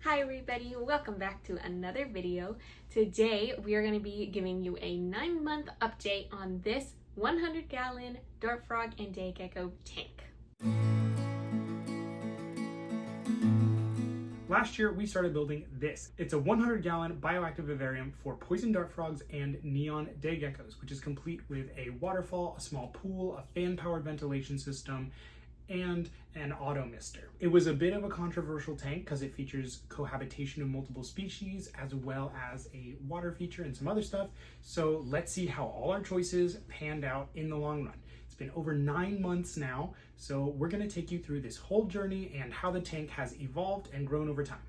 Hi everybody, welcome back to another video. Today we are going to be giving you a 9-month update on this 100-gallon dart frog and day gecko tank. Last year we started building this. It's a 100-gallon bioactive vivarium for poison dart frogs and neon day geckos, which is complete with a waterfall, a small pool, a fan-powered ventilation system, and an auto mister. It was a bit of a controversial tank because it features cohabitation of multiple species as well as a water feature and some other stuff. So let's see how all our choices panned out in the long run. It's been over 9 months now, so we're going to take you through this whole journey and how the tank has evolved and grown over time.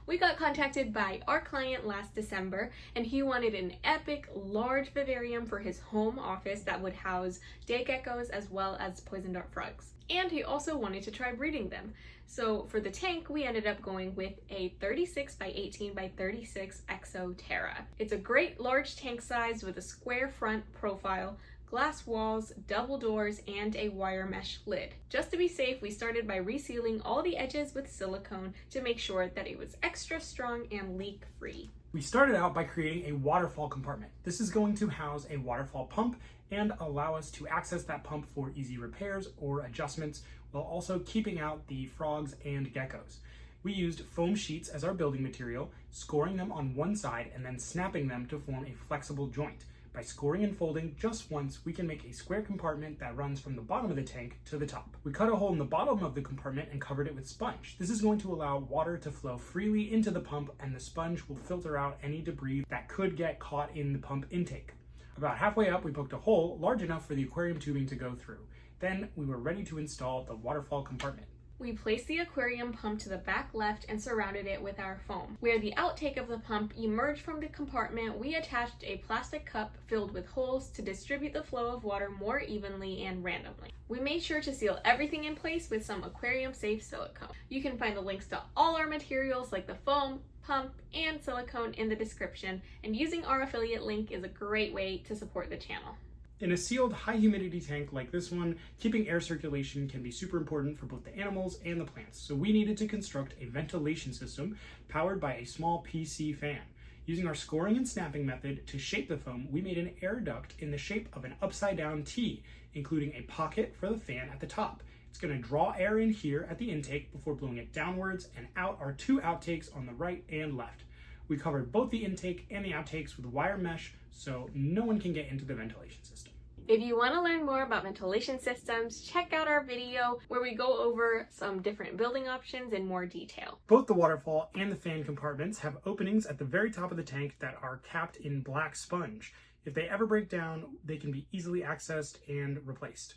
We got contacted by our client last December, and he wanted an epic large vivarium for his home office that would house day geckos as well as poison dart frogs. And he also wanted to try breeding them. So for the tank, we ended up going with a 36 by 18 by 36 Exo Terra. It's a great large tank size with a square front profile, glass walls, double doors, and a wire mesh lid. Just to be safe, we started by resealing all the edges with silicone to make sure that it was extra strong and leak-free. We started out by creating a waterfall compartment. This is going to house a waterfall pump and allow us to access that pump for easy repairs or adjustments while also keeping out the frogs and geckos. We used foam sheets as our building material, scoring them on one side and then snapping them to form a flexible joint. By scoring and folding just once, we can make a square compartment that runs from the bottom of the tank to the top. We cut a hole in the bottom of the compartment and covered it with sponge. This is going to allow water to flow freely into the pump, and the sponge will filter out any debris that could get caught in the pump intake. About halfway up, we poked a hole large enough for the aquarium tubing to go through. Then we were ready to install the waterfall compartment. We placed the aquarium pump to the back left and surrounded it with our foam. Where the outtake of the pump emerged from the compartment, we attached a plastic cup filled with holes to distribute the flow of water more evenly and randomly. We made sure to seal everything in place with some aquarium-safe silicone. You can find the links to all our materials like the foam, pump, and silicone in the description, and using our affiliate link is a great way to support the channel. In a sealed, high-humidity tank like this one, keeping air circulation can be super important for both the animals and the plants, so we needed to construct a ventilation system powered by a small PC fan. Using our scoring and snapping method to shape the foam, we made an air duct in the shape of an upside-down T, including a pocket for the fan at the top. It's going to draw air in here at the intake before blowing it downwards, and out are 2 outtakes on the right and left. We covered both the intake and the outtakes with wire mesh so no one can get into the ventilation system. If you want to learn more about ventilation systems, check out our video where we go over some different building options in more detail. Both the waterfall and the fan compartments have openings at the very top of the tank that are capped in black sponge. If they ever break down, they can be easily accessed and replaced.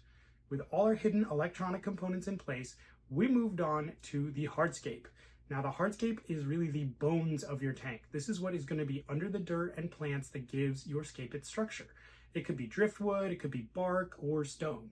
With all our hidden electronic components in place, we moved on to the Hardscape. Now the Hardscape is really the bones of your tank. This is what is going to be under the dirt and plants that gives your scape its structure. It could be driftwood, it could be bark, or stone.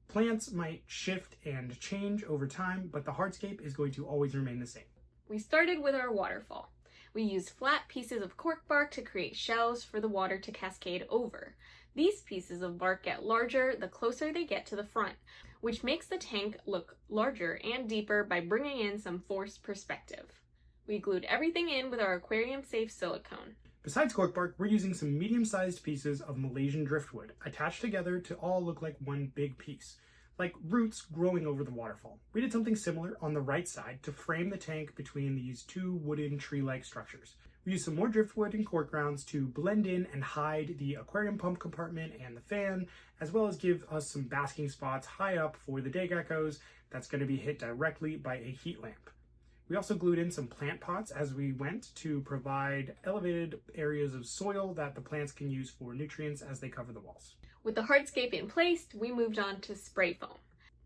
Plants might shift and change over time, but the hardscape is going to always remain the same. We started with our waterfall. We used flat pieces of cork bark to create shells for the water to cascade over. These pieces of bark get larger the closer they get to the front, which makes the tank look larger and deeper by bringing in some forced perspective. We glued everything in with our aquarium-safe silicone. Besides cork bark, we're using some medium-sized pieces of Malaysian driftwood attached together to all look like one big piece, like roots growing over the waterfall. We did something similar on the right side to frame the tank between these 2 wooden tree-like structures. We used some more driftwood and cork grounds to blend in and hide the aquarium pump compartment and the fan, as well as give us some basking spots high up for the day geckos that's going to be hit directly by a heat lamp. We also glued in some plant pots as we went to provide elevated areas of soil that the plants can use for nutrients as they cover the walls. With the hardscape in place, we moved on to spray foam.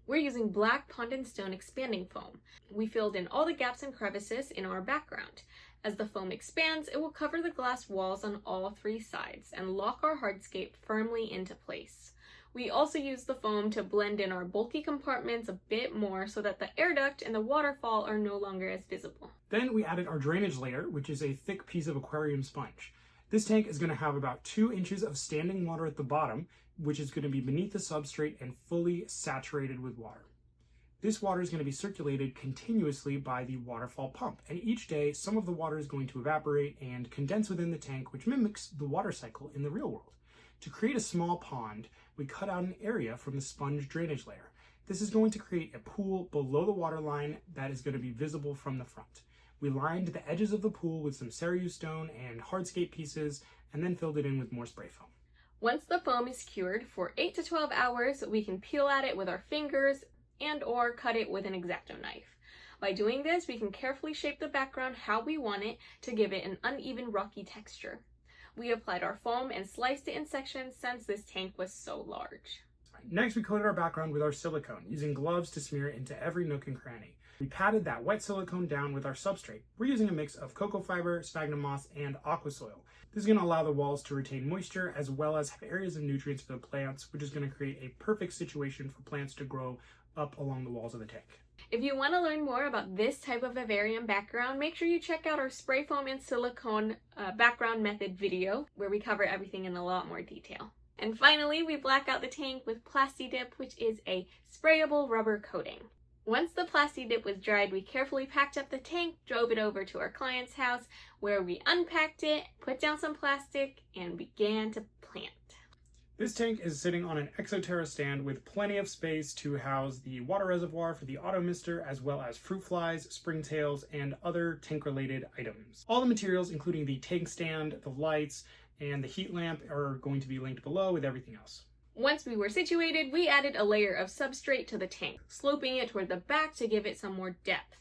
We're using black pond and stone expanding foam. We filled in all the gaps and crevices in our background. As the foam expands, it will cover the glass walls on all 3 sides and lock our hardscape firmly into place. We also use the foam to blend in our bulky compartments a bit more so that the air duct and the waterfall are no longer as visible. Then we added our drainage layer, which is a thick piece of aquarium sponge. This tank is going to have about 2 inches of standing water at the bottom, which is going to be beneath the substrate and fully saturated with water. This water is going to be circulated continuously by the waterfall pump, and each day some of the water is going to evaporate and condense within the tank, which mimics the water cycle in the real world. To create a small pond, we cut out an area from the sponge drainage layer. This is going to create a pool below the water line that is going to be visible from the front. We lined the edges of the pool with some cerulean stone and hardscape pieces, and then filled it in with more spray foam. Once the foam is cured for 8 to 12 hours, we can peel at it with our fingers and or cut it with an X-Acto knife. By doing this, we can carefully shape the background how we want it to give it an uneven, rocky texture. We applied our foam and sliced it in sections since this tank was so large. Next, we coated our background with our silicone, using gloves to smear it into every nook and cranny. We patted that wet silicone down with our substrate. We're using a mix of cocoa fiber, sphagnum moss, and aqua soil. This is going to allow the walls to retain moisture as well as have areas of nutrients for the plants, which is going to create a perfect situation for plants to grow up along the walls of the tank. If you want to learn more about this type of vivarium background, make sure you check out our spray foam and silicone background method video, where we cover everything in a lot more detail. And finally, we black out the tank with Plasti-Dip, which is a sprayable rubber coating. Once the Plasti-Dip was dried, we carefully packed up the tank, drove it over to our client's house, where we unpacked it, put down some plastic, and began to plant. This tank is sitting on an Exo Terra stand with plenty of space to house the water reservoir for the auto mister, as well as fruit flies, springtails, and other tank-related items. All the materials, including the tank stand, the lights, and the heat lamp, are going to be linked below with everything else. Once we were situated, we added a layer of substrate to the tank, sloping it toward the back to give it some more depth.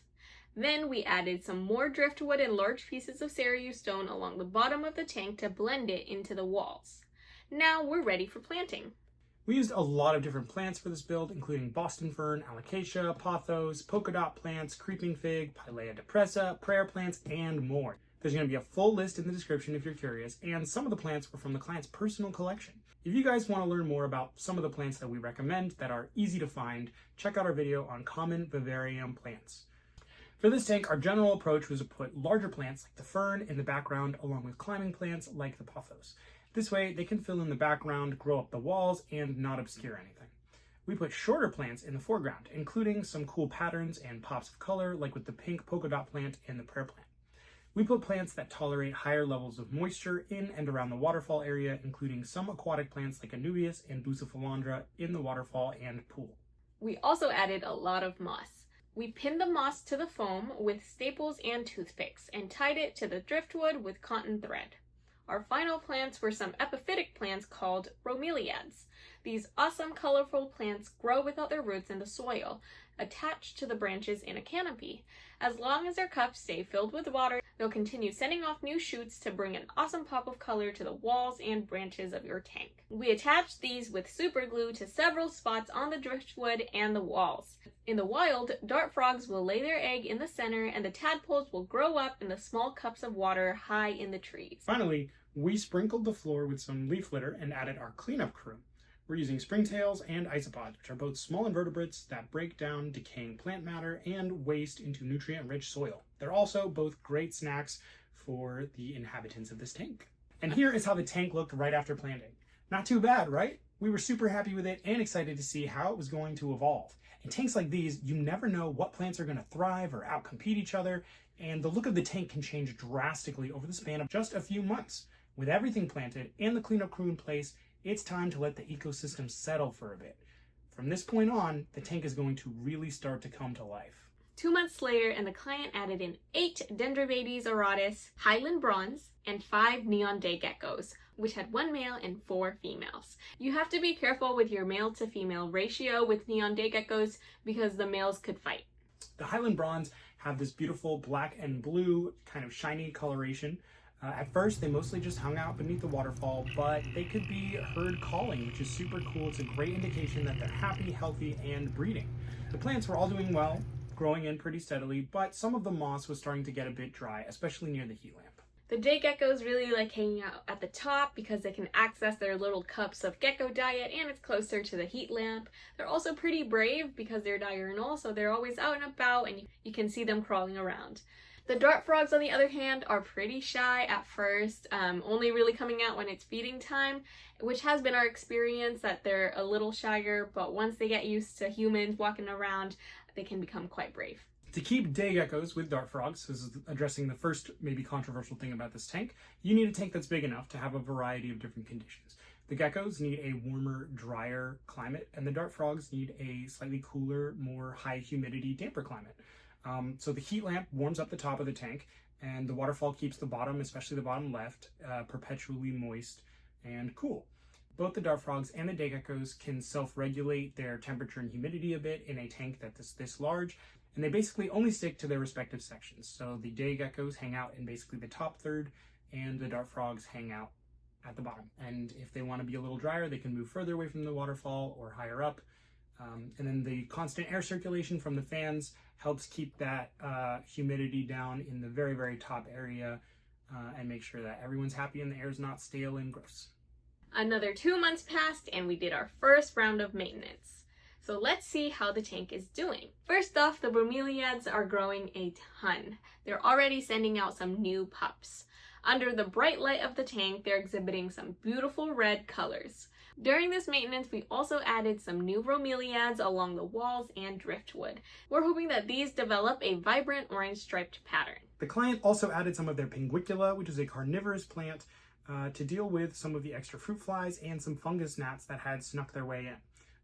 Then we added some more driftwood and large pieces of cerulean stone along the bottom of the tank to blend it into the walls. Now we're ready for planting. We used a lot of different plants for this build, including Boston fern, Alocasia, Pothos, polka dot plants, creeping fig, Pilea depressa, prayer plants, and more. There's going to be a full list in the description if you're curious, and some of the plants were from the client's personal collection. If you guys want to learn more about some of the plants that we recommend that are easy to find, check out our video on common vivarium plants. For this tank, our general approach was to put larger plants like the fern in the background along with climbing plants like the Pothos. This way, they can fill in the background, grow up the walls, and not obscure anything. We put shorter plants in the foreground, including some cool patterns and pops of color like with the pink polka dot plant and the prayer plant. We put plants that tolerate higher levels of moisture in and around the waterfall area, including some aquatic plants like Anubias and Bucephalandra in the waterfall and pool. We also added a lot of moss. We pinned the moss to the foam with staples and toothpicks and tied it to the driftwood with cotton thread. Our final plants were some epiphytic plants called bromeliads. These awesome colorful plants grow without their roots in the soil, attached to the branches in a canopy. As long as their cups stay filled with water, they'll continue sending off new shoots to bring an awesome pop of color to the walls and branches of your tank. We attached these with super glue to several spots on the driftwood and the walls. In the wild, dart frogs will lay their egg in the center, and the tadpoles will grow up in the small cups of water high in the trees. Finally, we sprinkled the floor with some leaf litter and added our cleanup crew. We're using springtails and isopods, which are both small invertebrates that break down decaying plant matter and waste into nutrient-rich soil. They're also both great snacks for the inhabitants of this tank. And here is how the tank looked right after planting. Not too bad, right? We were super happy with it and excited to see how it was going to evolve. In tanks like these, you never know what plants are going to thrive or outcompete each other, and the look of the tank can change drastically over the span of just a few months. With everything planted and the cleanup crew in place, it's time to let the ecosystem settle for a bit. From this point on, the tank is going to really start to come to life. 2 months later, and the client added in 8 Dendrobates auratus, Highland bronze, and 5 neon day geckos, which had 1 male and 4 females. You have to be careful with your male to female ratio with neon day geckos because the males could fight. The Highland bronze have this beautiful black and blue kind of shiny coloration. At first, they mostly just hung out beneath the waterfall, but they could be heard calling, which is super cool. It's a great indication that they're happy, healthy, and breeding. The plants were all doing well, growing in pretty steadily, but some of the moss was starting to get a bit dry, especially near the heat lamp. The day geckos really like hanging out at the top because they can access their little cups of gecko diet and it's closer to the heat lamp. They're also pretty brave because they're diurnal, so they're always out and about and you can see them crawling around. The dart frogs, on the other hand, are pretty shy at first, only really coming out when it's feeding time, which has been our experience that they're a little shyer, but once they get used to humans walking around, they can become quite brave. To keep day geckos with dart frogs, this is addressing the first maybe controversial thing about this tank, you need a tank that's big enough to have a variety of different conditions. The geckos need a warmer, drier climate, and the dart frogs need a slightly cooler, more high humidity, damper climate. So the heat lamp warms up the top of the tank, and the waterfall keeps the bottom, especially the bottom left, perpetually moist and cool. Both the dart frogs and the day geckos can self-regulate their temperature and humidity a bit in a tank that's this large, and they basically only stick to their respective sections. So the day geckos hang out in basically the top third, and the dart frogs hang out at the bottom. And if they want to be a little drier, they can move further away from the waterfall or higher up. And then the constant air circulation from the fans helps keep that humidity down in the very, very top area and make sure that everyone's happy and the air's not stale and gross. Another 2 months passed and we did our first round of maintenance. So let's see how the tank is doing. First off, the bromeliads are growing a ton. They're already sending out some new pups. Under the bright light of the tank, they're exhibiting some beautiful red colors. During this maintenance, we also added some new bromeliads along the walls and driftwood. We're hoping that these develop a vibrant orange striped pattern. The client also added some of their pinguicula, which is a carnivorous plant, to deal with some of the extra fruit flies and some fungus gnats that had snuck their way in.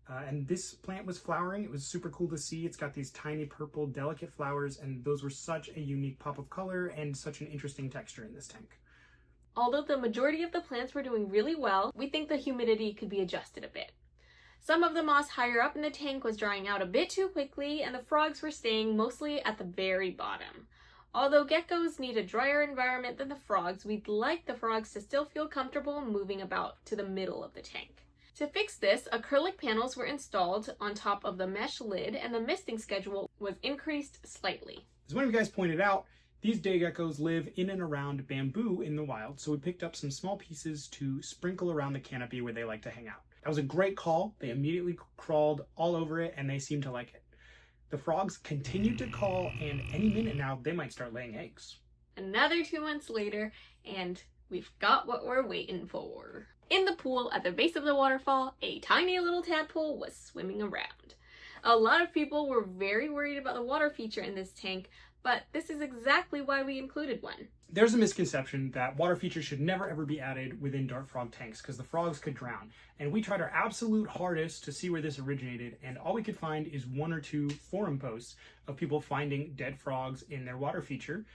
And this plant was flowering. It was super cool to see. It's got these tiny purple delicate flowers, and those were such a unique pop of color and such an interesting texture in this tank. Although the majority of the plants were doing really well, we think the humidity could be adjusted a bit. Some of the moss higher up in the tank was drying out a bit too quickly, and the frogs were staying mostly at the very bottom. Although geckos need a drier environment than the frogs, we'd like the frogs to still feel comfortable moving about to the middle of the tank. To fix this, acrylic panels were installed on top of the mesh lid, and the misting schedule was increased slightly. As one of you guys pointed out, these day geckos live in and around bamboo in the wild, so we picked up some small pieces to sprinkle around the canopy where they like to hang out. That was a great call. They immediately crawled all over it, and they seemed to like it. The frogs continued to call, and any minute now, they might start laying eggs. Another 2 months later, and we've got what we're waiting for. In the pool at the base of the waterfall, a tiny little tadpole was swimming around. A lot of people were very worried about the water feature in this tank, but this is exactly why we included one. There's a misconception that water features should never ever be added within dart frog tanks because the frogs could drown. And we tried our absolute hardest to see where this originated, and all we could find is 1 or 2 forum posts of people finding dead frogs in their water feature,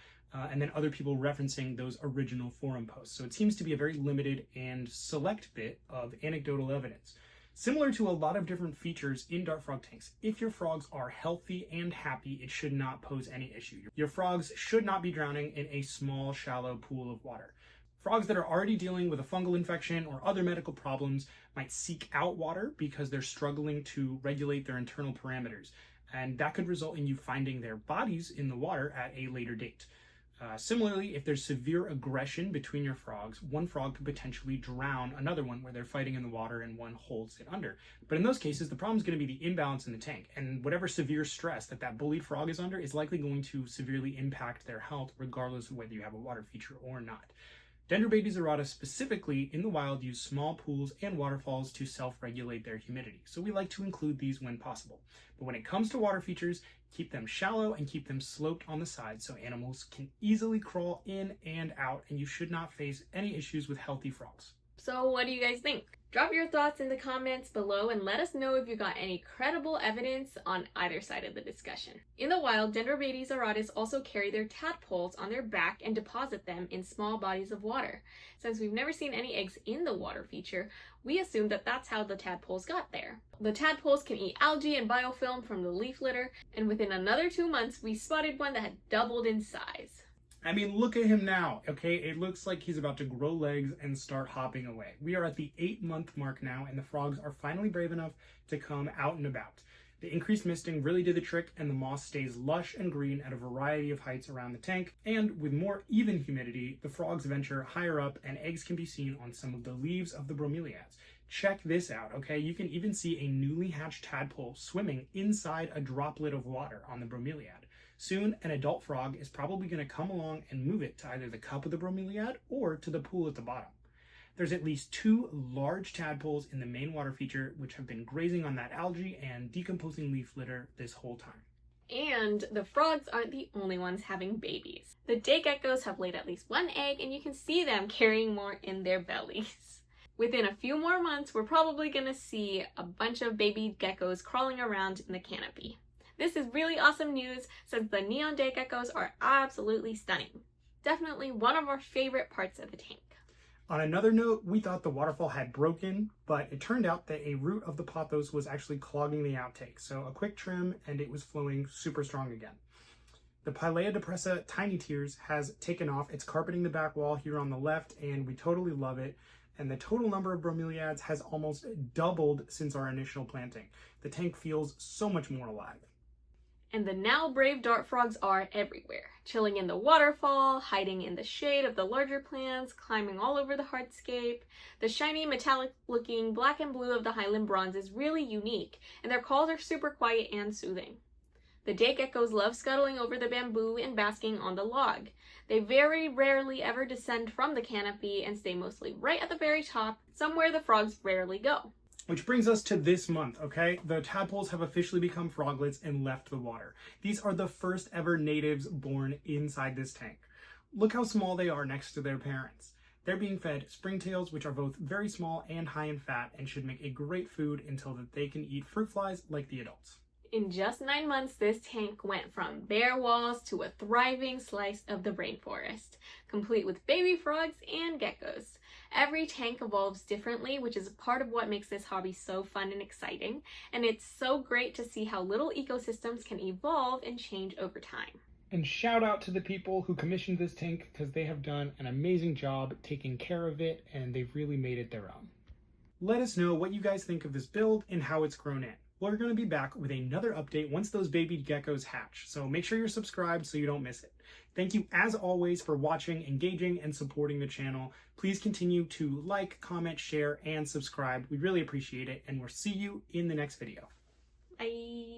and then other people referencing those original forum posts. So it seems to be a very limited and select bit of anecdotal evidence. Similar to a lot of different features in dart frog tanks, if your frogs are healthy and happy, it should not pose any issue. Your frogs should not be drowning in a small, shallow pool of water. Frogs that are already dealing with a fungal infection or other medical problems might seek out water because they're struggling to regulate their internal parameters, and that could result in you finding their bodies in the water at a later date. Similarly, if there's severe aggression between your frogs, one frog could potentially drown another one where they're fighting in the water and one holds it under. But in those cases, the problem is going to be the imbalance in the tank, and whatever severe stress that bullied frog is under is likely going to severely impact their health regardless of whether you have a water feature or not. Dendrobates aurata specifically in the wild use small pools and waterfalls to self-regulate their humidity, so we like to include these when possible. But when it comes to water features, keep them shallow and keep them sloped on the sides so animals can easily crawl in and out, and you should not face any issues with healthy frogs. So what do you guys think? Drop your thoughts in the comments below and let us know if you got any credible evidence on either side of the discussion. In the wild, Dendrobates auratus also carry their tadpoles on their back and deposit them in small bodies of water. Since we've never seen any eggs in the water feature, we assume that that's how the tadpoles got there. The tadpoles can eat algae and biofilm from the leaf litter, and within another 2 months, we spotted one that had doubled in size. I mean, look at him now, okay? It looks like he's about to grow legs and start hopping away. We are at the 8-month mark now, and the frogs are finally brave enough to come out and about. The increased misting really did the trick, and the moss stays lush and green at a variety of heights around the tank. And with more even humidity, the frogs venture higher up, and eggs can be seen on some of the leaves of the bromeliads. Check this out, okay? You can even see a newly hatched tadpole swimming inside a droplet of water on the bromeliad. Soon, an adult frog is probably going to come along and move it to either the cup of the bromeliad or to the pool at the bottom. There's at least 2 large tadpoles in the main water feature which have been grazing on that algae and decomposing leaf litter this whole time. And the frogs aren't the only ones having babies. The day geckos have laid at least one egg, and you can see them carrying more in their bellies. Within a few more months, we're probably going to see a bunch of baby geckos crawling around in the canopy. This is really awesome news since the neon day geckos are absolutely stunning. Definitely one of our favorite parts of the tank. On another note, we thought the waterfall had broken, but it turned out that a root of the Pothos was actually clogging the outtake. So a quick trim and it was flowing super strong again. The Pilea depressa Tiny Tears has taken off. It's carpeting the back wall here on the left, and we totally love it. And the total number of bromeliads has almost doubled since our initial planting. The tank feels so much more alive. And the now brave dart frogs are everywhere, chilling in the waterfall, hiding in the shade of the larger plants, climbing all over the hardscape. The shiny metallic looking black and blue of the Highland bronze is really unique, and their calls are super quiet and soothing. The day geckos love scuttling over the bamboo and basking on the log. They very rarely ever descend from the canopy and stay mostly right at the very top, somewhere the frogs rarely go. Which brings us to this month, okay? The tadpoles have officially become froglets and left the water. These are the first ever natives born inside this tank. Look how small they are next to their parents. They're being fed springtails, which are both very small and high in fat and should make a great food until that they can eat fruit flies like the adults. In just 9 months, this tank went from bare walls to a thriving slice of the rainforest, complete with baby frogs and geckos. Every tank evolves differently, which is a part of what makes this hobby so fun and exciting, and it's so great to see how little ecosystems can evolve and change over time. And shout out to the people who commissioned this tank because they have done an amazing job taking care of it, and they've really made it their own. Let us know what you guys think of this build and how it's grown in. We're going to be back with another update once those baby geckos hatch, so make sure you're subscribed so you don't miss it. Thank you as always for watching, engaging, and supporting the channel. Please continue to like, comment, share, and subscribe. We really appreciate it, and we'll see you in the next video. Bye!